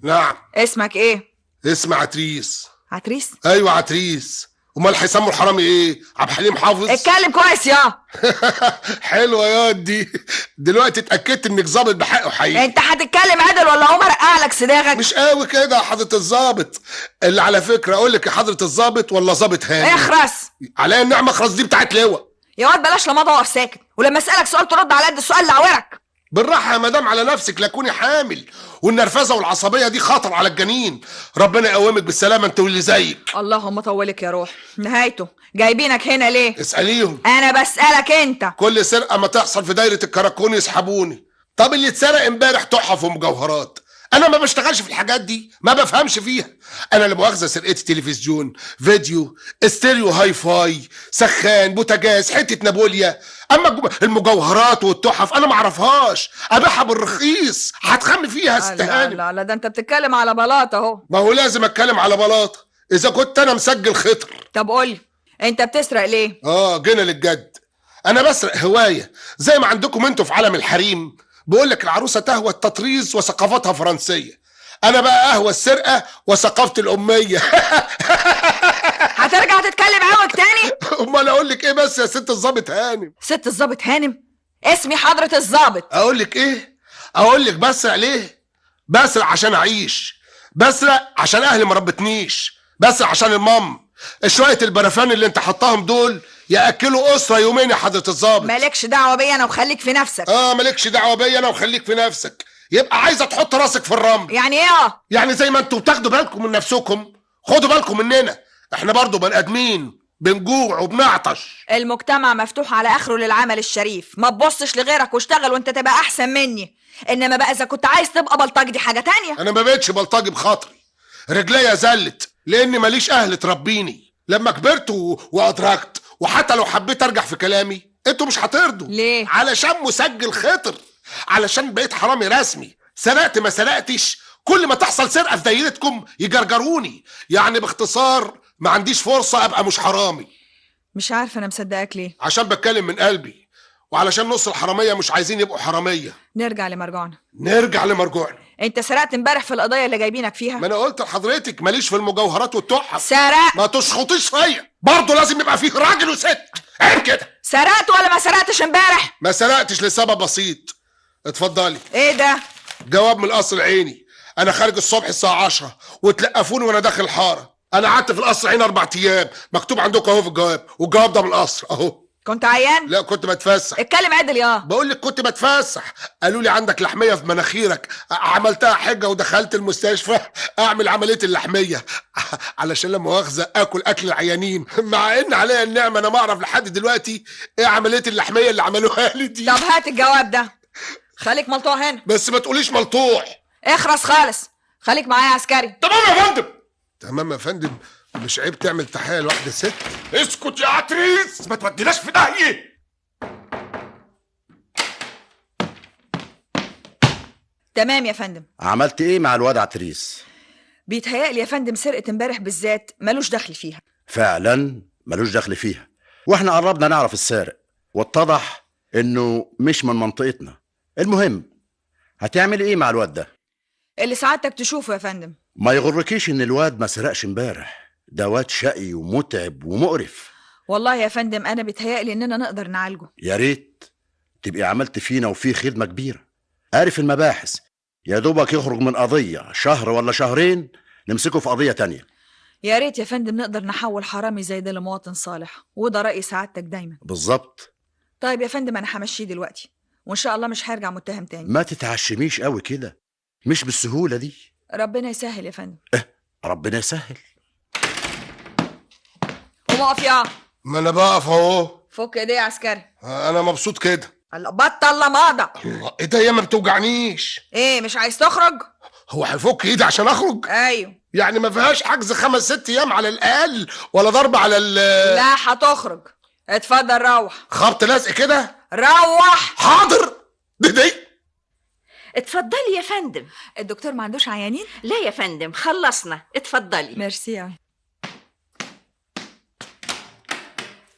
نعم. اسمك ايه؟ اسمي عتريس. عتريس؟ ايوه عتريس. امال هيسموا الحرامي ايه؟ عبد الحليم حافظ؟ اتكلم كويس يا حلوه يا دي. دلوقتي اتاكدت انك ظابط بحقه حقيقي. انت هتتكلم عدل ولا عمر اقعلك صداغك؟ مش قوي كده يا حضره الظابط. اللي على فكره اقول لك يا حضره الظابط ولا ظابط هاني؟ اخرس. عليا النعمه. اخرس دي بتاعت لواء. يا واد بلاش لما اقف ساكت، ولما اسالك سؤال ترد على قد السؤال اللي عورك. بالراحه يا مدام على نفسك، لا تكوني حامل، والنرفزه والعصبيه دي خطر على الجنين. ربنا يقومك بالسلامه انت واللي زيك. اللهم طولك يا روح. نهايته جايبينك هنا ليه؟ اساليهم. انا بسالك انت. كل سرقه ما تحصل في دايره الكراكون يسحبوني. طب اللي اتسرق امبارح تحف ومجوهرات، انا ما بشتغلش في الحاجات دي، ما بفهمش فيها. انا اللي مؤاخذه سرقتي تلفزيون، فيديو، استيريو، هاي فاي، سخان، بوتاجاز، حته نابوليا. اما المجوهرات والتحف انا ما اعرفهاش، ابيعها بالرخيص. هتخمي فيها يا ست هانم. لا لا، ده انت بتتكلم على بلاطه اهو. ما هو لازم اتكلم على بلاطه اذا كنت انا مسجل خطر. طب قولي انت بتسرق ليه؟ جينا للجد. انا بسرق هوايه، زي ما عندكم انتوا في عالم الحريم. بقول لك العروسه تهوى التطريز وثقافتها فرنسيه، انا بقى اهوى السرقه وثقافتي الاميه. هترجع تتكلم عوج تاني؟ امال اقول لك ايه بس يا ست الظابط هانم؟ ست الظابط هانم؟ اسمي حضرة الظابط. اقول لك ايه؟ اقول لك بسرق ليه؟ بسرق عشان اعيش، بسرق عشان اهلي ما ربتنيش، بسرق عشان المام. شويه البرفان اللي انت حطاهم دول ياكلوا اسره يومين يا حضره الظابط. مالكش دعوه بيا انا وخليك في نفسك. مالكش دعوه بيا انا وخليك في نفسك. يبقى عايزه تحط راسك في الرمل. يعني ايه؟ يعني زي ما انتوا بتاخدوا بالكم من نفسكم خدوا بالكم مننا. احنا برضو بني ادمين، بنجوع وبنعطش. المجتمع مفتوح على اخره للعمل الشريف، ما تبصش لغيرك واشتغل وانت تبقى احسن مني. انما بقى اذا كنت عايز تبقى بلطجي دي حاجه تانية. انا ما بقتش بلطجي بخاطري، رجليا زلت لاني ماليش اهل تربيني. لما كبرت وادركت، وحتى لو حبيت ارجع في كلامي انتوا مش هترضوا. ليه؟ علشان مسجل خطر، علشان بقيت حرامي رسمي. سرقت ما سرقتش، كل ما تحصل سرقه في دايرتكم يجرجروني. يعني باختصار ما عنديش فرصه ابقى مش حرامي. مش عارفه انا مصدقك ليه. عشان بتكلم من قلبي، وعلشان نص الحراميه مش عايزين يبقوا حراميه. نرجع لمرجعنا. نرجع لمرجوعنا. انت سرقت امبارح في القضيه اللي جايبينك فيها. ما انا قلت لحضرتك ماليش في المجوهرات والتحف. سرقت. ما تشخطيش فيا، برضه لازم يبقى فيه راجل وست. عيب كده. سرقت ولا ما سرقتش امبارح؟ ما سرقتش لسبب بسيط. اتفضلي. ايه ده؟ جواب من القصر العيني. انا خارج الصبح الساعه 10 وتلقفوني وانا داخل الحاره. انا قعدت في القصر العيني 4 ايام، مكتوب عندكم اهو في الجواب، والجواب ده من القصر اهو. كنت عيان؟ لا كنت بتفسح. اتكلم عدل يا. بقول لك كنت بتفسح. قالوا لي عندك لحميه في مناخيرك، عملتها حجه ودخلت المستشفى اعمل عمليه اللحميه علشان لما مؤاخذه اكل العيانين. مع ان عليا النعمه انا ما اعرف لحد دلوقتي ايه عمليه اللحميه اللي عملوها لي دي. طب هات الجواب ده، خليك ملطوع هنا. بس ما تقوليش ملطوع. اخرس خالص، خليك معايا عسكري. تمام يا فندم. تمام يا فندم. مش عيب تعمل تحيه لواحده ست؟ اسكت يا عتريس، ما توديناش في داهيه. تمام يا فندم. عملت ايه مع الواد عتريس؟ بيتهيألي يا فندم سرقة امبارح بالذات ملوش دخل فيها. فعلا ملوش دخل فيها، واحنا قربنا نعرف السارق واتضح انه مش من منطقتنا. المهم هتعمل ايه مع الواد ده؟ اللي سعادتك تشوفه يا فندم. ما يغركيش ان الواد ما سرقش امبارح، ده واد شقي ومتعب ومقرف. والله يا فندم انا بيتهيألي اننا نقدر نعالجه. يا ريت تبقي عملت فينا وفيه خدمة كبيرة. عارف المباحث يا دوبك يخرج من قضية شهر ولا شهرين نمسكه في قضية تانية. يا ريت يا فندم نقدر نحول حرامي زي ده لمواطن صالح، وده رأي سعادتك دايما. بالظبط. طيب يا فندم انا همشيه دلوقتي، وان شاء الله مش هيرجع متهم تاني. ما تتعشميش قوي كده، مش بالسهولة دي. ربنا يسهل يا فندم. ربنا يسهل. قوم اقف يا. ما انا بقف اهو. فك ايديه يا عسكري. انا مبسوط كده. الله بطل لماضة. الله ايديا ما بتوجعنيش. ايه مش عايز تخرج؟ هو هيفك ايدي عشان اخرج؟ ايوه. يعني ما فيهاش حجز 5-6 ايام على الاقل، ولا ضرب على لا هتخرج. اتفضل روح. خبط لزق كده. روح. حاضر. دي اتفضلي يا فندم. الدكتور ما عندوش عيانين؟ لا يا فندم خلصنا، اتفضلي. ميرسي.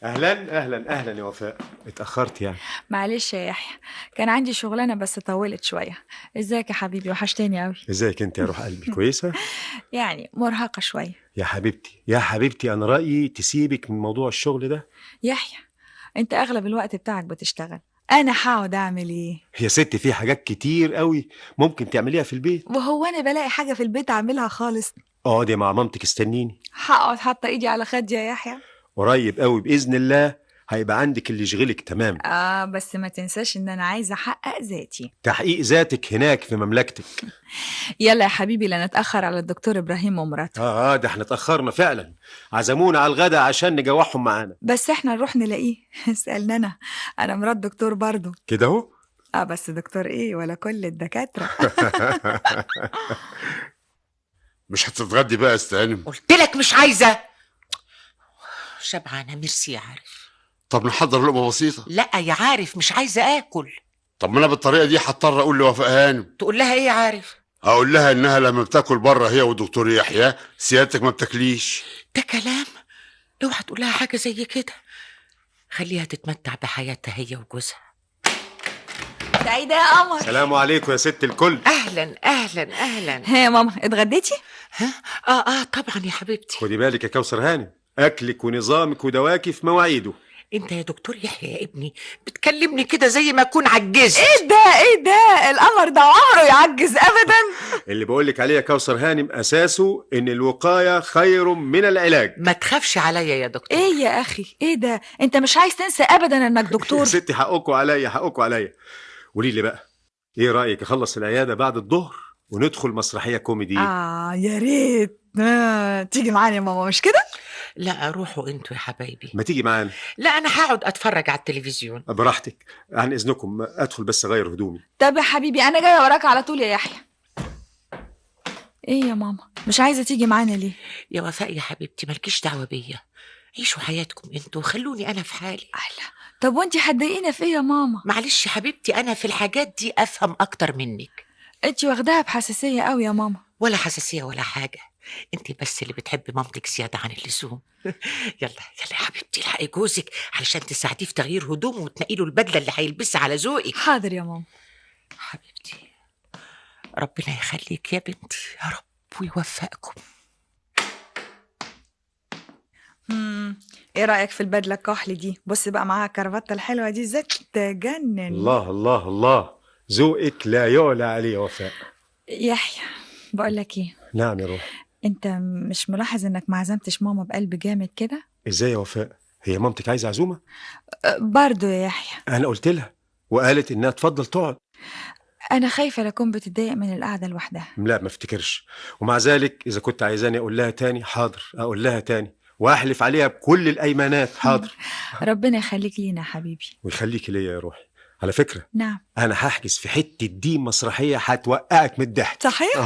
اهلا اهلا اهلا يا وفاء، اتاخرت يعني. معلش يا يحيى، كان عندي شغلانه بس طولت شويه. ازيك يا حبيبي؟ وحشتني قوي. ازيك انت يا روح قلبي؟ كويسه؟ يعني مرهقه شويه. يا حبيبتي يا حبيبتي، انا رايي تسيبك من موضوع الشغل ده. يحيى، انت اغلب الوقت بتاعك بتشتغل، انا هقعد اعمل ايه؟ يا ست في حاجات كتير قوي ممكن تعمليها في البيت. وهو انا بلاقي حاجه في البيت اعملها خالص؟ اقعدي مع مامتك استنيني. هقعد حاطه ايدي على خدي يا يحيى. قريب قوي باذن الله هيبقى عندك اللي يشغلك تمام. بس ما تنساش ان انا عايزه احقق ذاتي. تحقيق ذاتك هناك في مملكتك. يلا يا حبيبي، لا نتاخر على الدكتور ابراهيم ومراته. ده احنا اتاخرنا فعلا. عزمونا على الغدا عشان نجوعهم معانا. بس احنا نروح نلاقيه. اسالنا انا مرات دكتور برضو كده اهو. بس دكتور ايه ولا كل الدكاتره. مش هتتغدي بقى يا استهانم؟ قلت لك مش عايزه. شبعانه ميرسي يا عارف. طب نحضر لقمه بسيطه. لا يا عارف مش عايزه اكل. طب ما انا بالطريقه دي هضطر اقول لوفاء هانم. تقول لها ايه يا عارف؟ هقول لها انها لما بتاكل بره هي والدكتور يحيى سيادتك ما بتاكليش. ده كلام؟ اوعى تقول لها حاجه زي كده. خليها تتمتع بحياتها هي وجوزها. سعيده يا قمر. السلام عليكم يا ست الكل. اهلا اهلا اهلا. ها يا ماما، اتغديتي؟ طبعا يا حبيبتي. خدي بالك يا كوثر هانم، اكلك ونظامك ودواكي في مواعيده. انت يا دكتور يحيى يا ابني بتكلمني كده زي ما اكون عجزت. ايه ده القمر ده عمره يعجز ابدا. اللي بقولك عليه يا كوثر هانم اساسه ان الوقايه خير من العلاج. ما تخافش عليا يا دكتور. ايه يا اخي، ايه ده؟ انت مش عايز تنسى ابدا انك دكتور. يا ستي حقكوا عليا حقكوا عليا. قولي لي بقى، ايه رايك اخلص العياده بعد الظهر وندخل مسرحيه كوميدي؟ يا ريت. تيجي معانا يا ماما مش كده؟ لا روحوا انتوا يا حبايبي. ما تيجي معانا؟ لا انا هقعد اتفرج على التلفزيون. براحتك، عن اذنكم ادخل بس اغير هدومي. طب يا حبيبي انا جايه وراك على طول يا يحيى. ايه يا ماما، مش عايزه تيجي معانا ليه؟ يا وفاء يا حبيبتي مالكيش دعوه بيا، عيشوا حياتكم انتوا خلوني انا في حالي. طب وانتي هتضايقينا في ايه يا ماما؟ معلش يا حبيبتي انا في الحاجات دي افهم اكتر منك. انتي واخداها بحساسيه قوي يا ماما. ولا حساسيه ولا حاجه، انت بس اللي بتحبي مامتك زياده عن اللزوم. يلا يلا يا حبيبتي الحقي جوزك علشان تساعديه في تغيير هدومه وتنقي له البدله اللي هيلبسها على ذوقك. حاضر يا ماما. حبيبتي ربنا يخليك يا بنتي يا رب ويوفقكم. ايه رايك في البدله الكحل دي؟ بص بقى معاها الكرافته الحلوه دي ازاي تجنن. الله الله الله، ذوقك لا يعلى عليه يا وفاء. يحيى بقول لك ايه. نعم يا روح. انت مش ملاحظ انك ما عزمتش ماما بقلب جامد كده؟ ازاي يا وفاء؟ هي مامتك عايزه عزومه؟ برضو يا يحيى. انا قلت لها وقالت انها تفضل تقعد. انا خايفه لكون بتتضايق من القعده لوحدها. لا ما افتكرش، ومع ذلك اذا كنت عايزاني اقول لها تاني حاضر اقول لها تاني، واحلف عليها بكل الايمانات حاضر. ربنا يخليك لينا يا حبيبي. ويخليكي ليا يا روحي. على فكره نعم انا هحجز في حته دي مسرحيه هتوقعك من الضحك. صحيح؟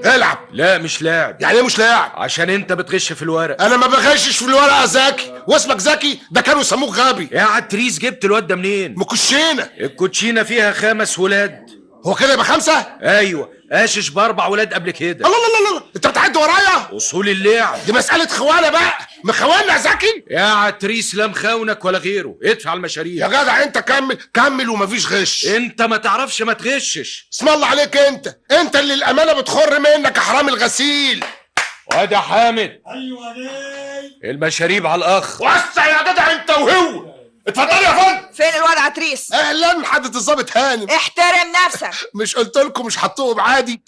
العب. لا مش لاعب. يعني ايه مش لاعب؟ عشان انت بتغش في الورق. انا ما بغشش في الورقه يا زكي، واسمك زكي ده كانوا يسموه غبي. يا عتريس جبت الواد ده منين؟ مكشينه. الكوتشينه فيها 5 ولاد. هو كده يبقى 5؟ ايوه قاشش ب4 ولاد قبل كده. الله الله الله، انت بتعد ورايا؟ اصول اللعب دي مساله خوانه بقى، مخوانا يا زكي. يا عتريس لا مخونك ولا غيره، ادفع المشاريع يا جدع انت كمل ومفيش غش. انت ما تعرفش ما تغشش. اسم الله عليك، انت اللي الامانه بتخر منك يا حرام الغسيل. واد يا حامد. ايوه ليه؟ المشاريب على الاخ. وسع يا جدع انت وهو. اتفضل يا فندم. فين الواد عتريس؟ اهلا حضرة الظابط هانم. احترم نفسك. مش قلت لكم مش هتطوب عادي؟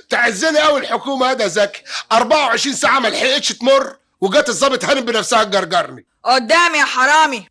تعزني قوي الحكومه هذا زكي، 24 ساعه ما لحقتش تمر وجت الظابط هانم بنفسها تجرجرني قدامي يا حرامي.